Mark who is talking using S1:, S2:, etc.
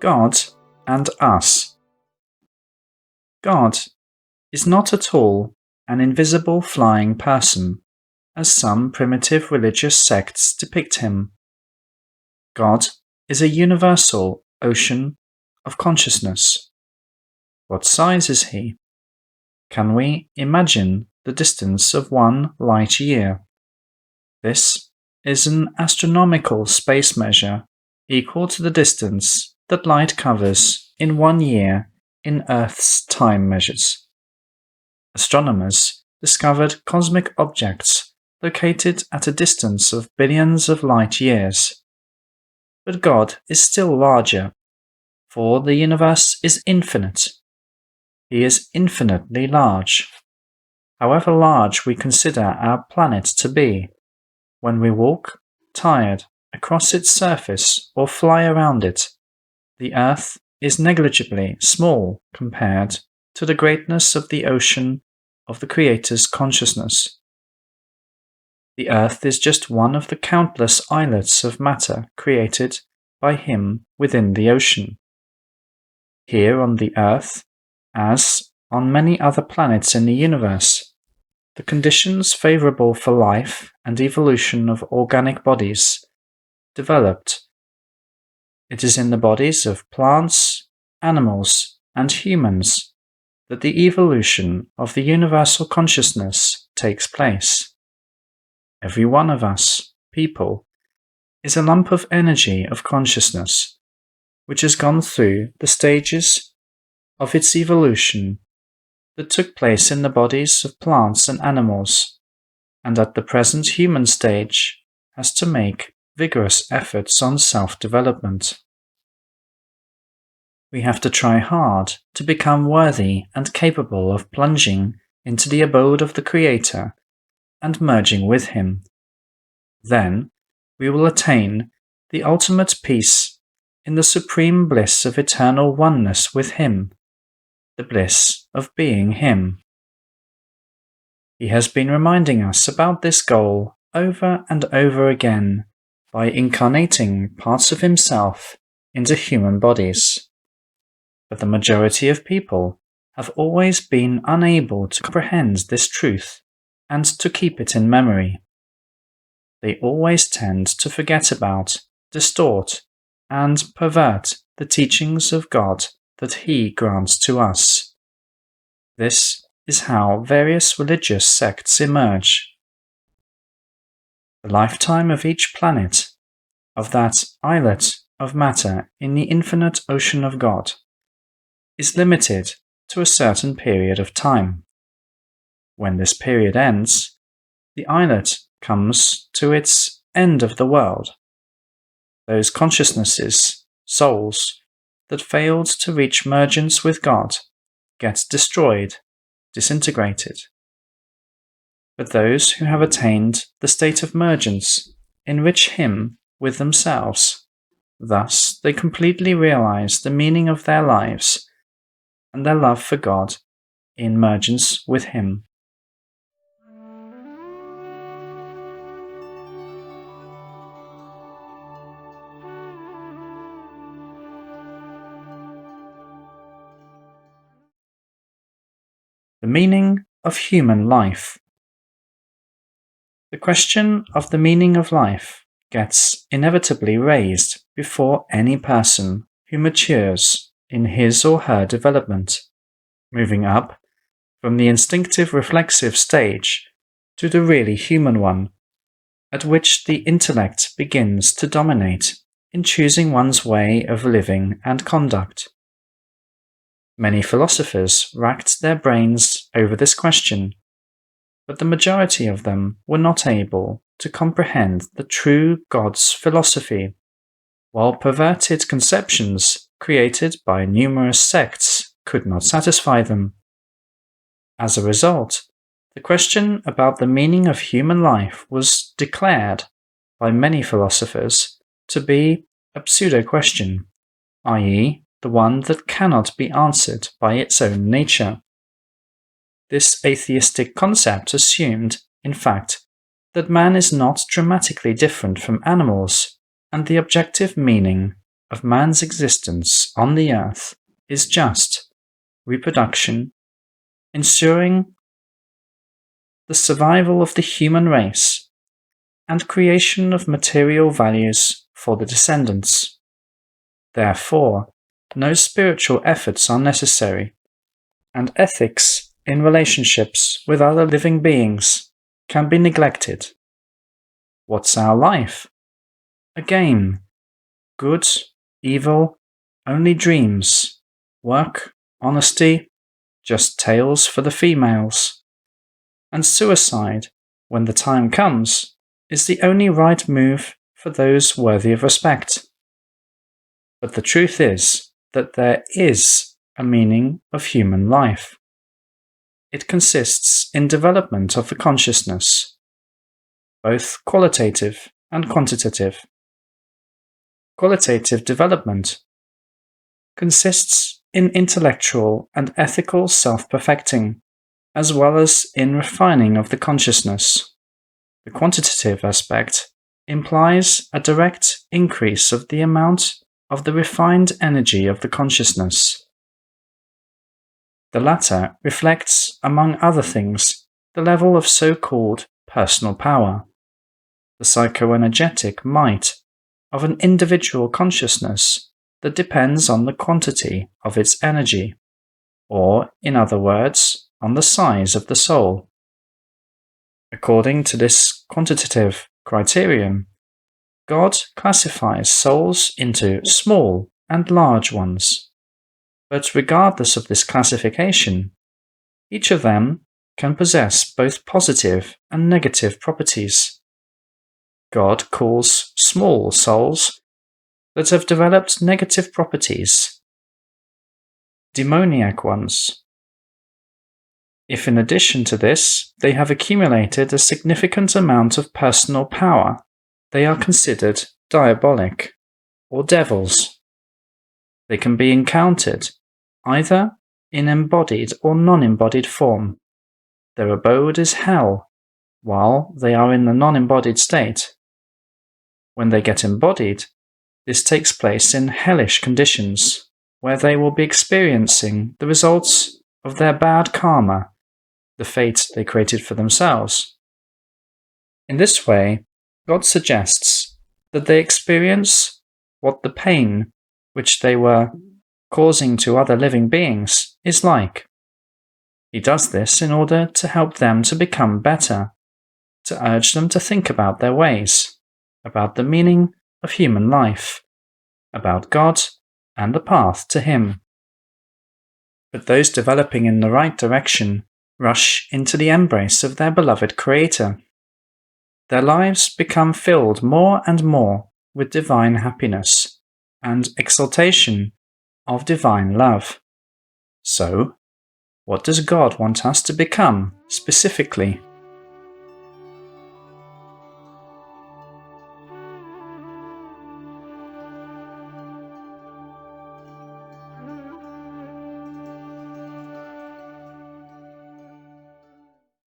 S1: God and Us. God is not at all an invisible flying person, as some primitive religious sects depict him. God is a universal ocean of consciousness. What size is he? Can we imagine the distance of 1 light year? This is an astronomical space measure equal to the distance that light covers in 1 year in Earth's time measures. Astronomers discovered cosmic objects located at a distance of billions of light years. But God is still larger, for the universe is infinite. He is infinitely large. However large we consider our planet to be, when we walk, tired, across its surface or fly around it, the Earth is negligibly small compared to the greatness of the ocean of the Creator's consciousness. The Earth is just one of the countless islets of matter created by Him within the ocean. Here on the Earth, as on many other planets in the universe, the conditions favorable for life and evolution of organic bodies developed. It is in the bodies of plants, animals, and humans that the evolution of the universal consciousness takes place. Every one of us, people, is a lump of energy of consciousness, which has gone through the stages of its evolution that took place in the bodies of plants and animals, and at the present human stage has to make vigorous efforts on self-development. We have to try hard to become worthy and capable of plunging into the abode of the Creator and merging with Him. Then we will attain the ultimate peace in the supreme bliss of eternal oneness with Him, the bliss of being Him. He has been reminding us about this goal over and over again by incarnating parts of Himself into human bodies. But the majority of people have always been unable to comprehend this truth and to keep it in memory. They always tend to forget about, distort, and pervert the teachings of God that He grants to us. This is how various religious sects emerge. The lifetime of each planet, of that islet of matter in the infinite ocean of God, is limited to a certain period of time. When this period ends, the islet comes to its end of the world. Those consciousnesses, souls, that failed to reach mergence with God get destroyed, disintegrated. But those who have attained the state of mergence enrich Him with themselves. Thus they completely realize the meaning of their lives and their love for God in mergence with Him. The meaning of human life. The question of the meaning of life gets inevitably raised before any person who matures in his or her development, moving up from the instinctive-reflexive stage to the really human one, at which the intellect begins to dominate in choosing one's way of living and conduct. Many philosophers racked their brains over this question, but the majority of them were not able to comprehend the true God's philosophy, while perverted conceptions created by numerous sects could not satisfy them. As a result, the question about the meaning of human life was declared by many philosophers to be a pseudo-question, i.e., the one that cannot be answered by its own nature. This atheistic concept assumed, in fact, that man is not dramatically different from animals, and the objective meaning of man's existence on the earth is just reproduction, ensuring the survival of the human race and creation of material values for the descendants. Therefore, no spiritual efforts are necessary, and ethics in relationships with other living beings can be neglected. What's our life? A game. Good, evil, only dreams. Work, honesty, just tales for the females. And suicide, when the time comes, is the only right move for those worthy of respect. But the truth is that there is a meaning of human life. It consists in development of the consciousness, both qualitative and quantitative. Qualitative development consists in intellectual and ethical self-perfecting, as well as in refining of the consciousness. The quantitative aspect implies a direct increase of the amount of the refined energy of the consciousness. The latter reflects, among other things, the level of so-called personal power, the psychoenergetic might of an individual consciousness that depends on the quantity of its energy, or, in other words, on the size of the soul. According to this quantitative criterion, God classifies souls into small and large ones. But regardless of this classification, each of them can possess both positive and negative properties. God calls small souls that have developed negative properties demoniac ones. If in addition to this they have accumulated a significant amount of personal power, they are considered diabolic or devils. They can be encountered either in embodied or non-embodied form. Their abode is hell while they are in the non-embodied state. When they get embodied, this takes place in hellish conditions, where they will be experiencing the results of their bad karma, the fate they created for themselves. In this way, God suggests that they experience what the pain which they were causing to other living beings is like. He does this in order to help them to become better, to urge them to think about their ways, about the meaning of human life, about God and the path to Him. But those developing in the right direction rush into the embrace of their beloved Creator. Their lives become filled more and more with divine happiness and exaltation of divine love. So, what does God want us to become specifically?